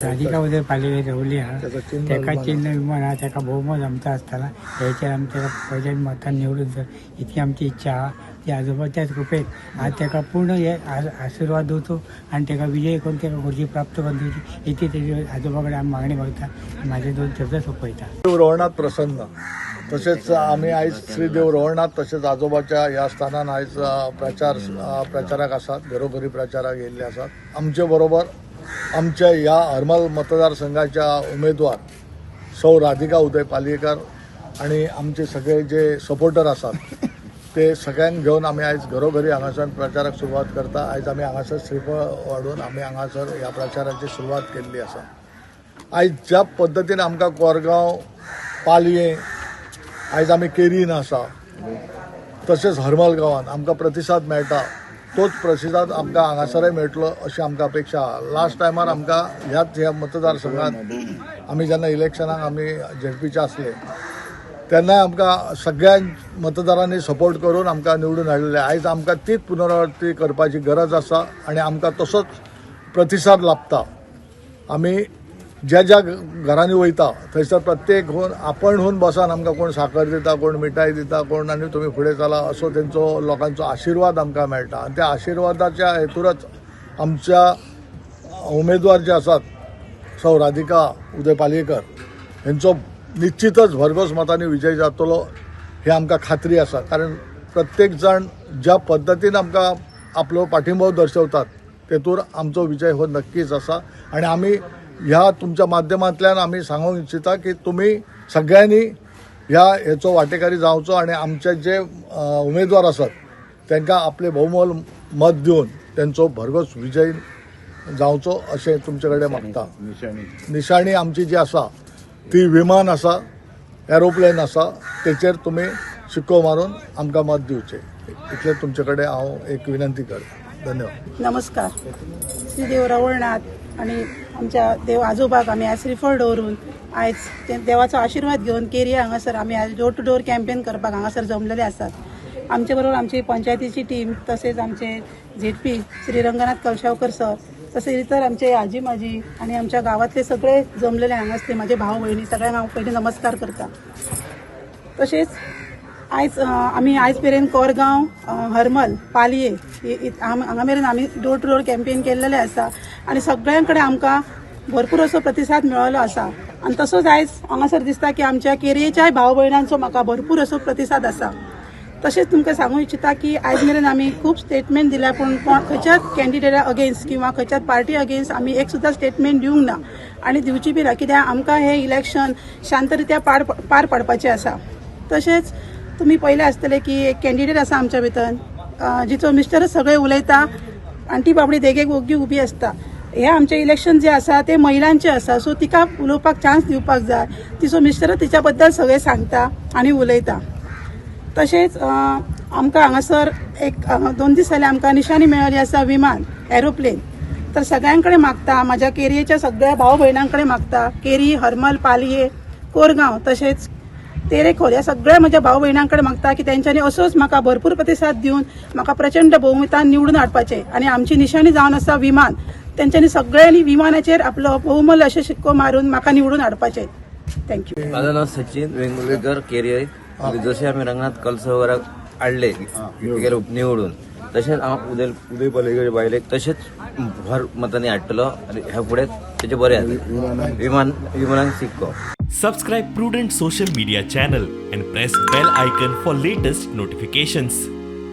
राधिका उदय पालवे रवली हा त्याका चिन्ह विमान हा त्याका बहुमत आमचा असताना ह्याच्यार आमच्या पहिल्या मतान निवडून जर इतकी आमची इच्छा हा ती आजोबाच्याच कृपेत आज त्याका पूर्ण हे आशीर्वाद होतो आणि त्याका विजय करून त्याका खुर्ची प्राप्त करून दिवची इथे त्याची आजोबाकडे आम्ही मागणी मागता माझे 2 शब्द सोपयता. देवरवणात प्रसन्न तसेच आम्ही आयज श्री देवरवणात तसेच आजोबाच्या ह्या स्थानान आयज प्रचारक आसात, घरोघरी प्रचाराक येयल्ले आसात. आमचे बरोबर आमच्या ह्या हरमल मतदारसंघाच्या उमेदवार सौ राधिका उदय पालयेकर आणि आमचे सगळे जे सपोर्टर आसात ते सगळ्यांक घेऊन आम्ही आयज घरोघरी हांगासर प्रचाराक सुरवात करता. आयज आम्ही हांगासर श्रीफळ वाडून आम्ही हांगासर ह्या प्रचाराची सुरवात केल्ली आसा. आयज ज्या पद्दतीन आमकां कोरगांव, पालये, आयज आमी केरीन आसा, तशेंच हरमल गांवांत आमकां प्रतिसाद मेळटा तोच प्रतिसाद आमकां हांगासरय मेळटलो अशी आमकां अपेक्षा आहा. लास्ट टायमार आमकां ह्या मतदारसंघात आमी जेन्ना इलेक्शनाक आमी झेडपीचे आसले तेन्नाय आमकां सगळ्या मतदारांनी सपोर्ट करून आमकां निवडून हाडलेले. आयज आमकां तीच पुनरावृत्ती करपाची गरज आसा आणि आमकां तसोच प्रतिसाद लाभता. आमी ज्या ज्या घरांनी वयता थंयसर प्रत्येक आपण होऊन बसान आमकां कोण साखर दिता, कोण मिठाई दिता, कोण आनी तुमी फुडें चला असो तेंचो लोकांचो आशिर्वाद आमकां मेळटा. आनी त्या आशिर्वादाच्या हेतूरच आमच्या उमेदवार जे आसात सौ राधिका उदय पालयेकर हेंचो निश्चितच भरघोस मतांनी विजय जातलो हे आमकां खात्री आसा. कारण प्रत्येक जण ज्या पद्दतीन आमकां आपलो पाठिंबो दर्शवतात तेतूर आमचो विजय हो नक्कीच आसा. आणि आमी ह्या तुमच्या माध्यमांतल्यान आमी सांगूंक इच्छिता की तुमी सगळ्यांनी हेचो वांटेकारी जावचो आणि आमचे जे उमेदवार आसात तांकां आपले बहुमोल मत दिवन तेंचो भरघोस विजय जावचो अशें तुमचे कडेन मागता. निशाणी आमची जी आसा ती विमान आसा, एरोप्लेन आसा, तेचेर तुमी शिक्को मारून आमकां मत दिवचें इतलें तुमचे कडेन हांव एक विनंती करता. धन्यवाद. नमस्कार. श्री देवरवणात आणि आमच्या देव आजोबाक आमी आज श्रीफळ दवरून आयज देवाचो आशिर्वाद घेवन केरिया हांगासर आमी आज डोर टू डोर कॅम्पेन करपाक हांगासर जमलेले आसात. आमचे बरोबर आमची पंचायतीची टीम, तसेच आमचे झेडपी श्री रंगनाथ कलशावकर सर, तसेच इतर आमचे आजी माजी आणि आमच्या गावातले सगळे जमलेले हांगासले माझे भाव भयणी सगळ्यांक हांव पयलीं नमस्कार करता. तसेच आमी आयज मेरेन कोरगांव, हरमल, पालये हांगा मेरेन आमी डोर टू डोर कॅम्पेन केल्लेले आसा आणि सगळ्यां आमकां भरपूर असो प्रतिसाद मेळ्ळो आसा. आणि तसोच आयज हांगासर दिसता की आमच्या केरयेच्याय भाव भयणांचो म्हाका भरपूर असो प्रतिसाद आसा. तशेंच तुमकां सांगूं इच्छिता की आयज मेरेन आमी खूब स्टेटमेंट दिल्या पूण खंयच्याच कॅन्डिडेटा अगेन्स्ट किंवा खंयच्याच पार्टी अगेन्स्ट आमी एक सुद्दां स्टेटमेंट दिवंक ना आणि दिवची बी ना, कित्याक आमकां हे इलेक्शन शांतरित्या पार पाडपाचें आसा. तशेंच तुमी पयले आसतले की एक कॅन्डिडेट आसा आमच्या भितर जिचो मिस्टरच सगळे उलयता आनी ती बाबडी देगेक ओग्गी उबी आसता. हे आमचे इलेक्शन जे आसा ते महिलांचे आसा, सो तिका उलोवपाक चान्स दिवपाक जाय. तिचो मिस्टरच तिच्या बद्दल सगळे सांगता आणि उलयता. तशेंच आमकां हांगासर एक 2 दीस जाले आमकां निशाणी मेळ्ळी आसा, विमान, एरोप्लेन. तर सगळ्यां कडेन मागता, म्हाज्या केरयेच्या सगळ्या भाव भयणां कडेन मागता, केरी, हरमल, पालये, कोरगांव तशेंच तेरेखोल ह्या सगळ्या म्हज्या भाव भयणां कडेन मागता की तेंच्यांनी असोच म्हाका भरपूर प्रतिसाद दिवन म्हाका प्रचंड बहुमतान निवडून हाडपाचें. आणि आमची निशाणी जावन आसा विमान. तेंच्यांनी सगळ्यांनी विमानाचेर आपलो बहुमोल अशें शिक्को मारून म्हाका निवडून हाडपाचें. थँक्यू. माझं नाव सचिन वेंगुर्लेकर, केरी. जसे आम्ही रंगनाथ कलसवराक हाडले निवडून तसेच उदय पालयेकर बायलेक तसेच भर मतांनी हाडटलो आणि ह्या फुडें तेचे बरें विमानाक शिक्को. Subscribe Prudent social media channel and press bell icon for latest notifications.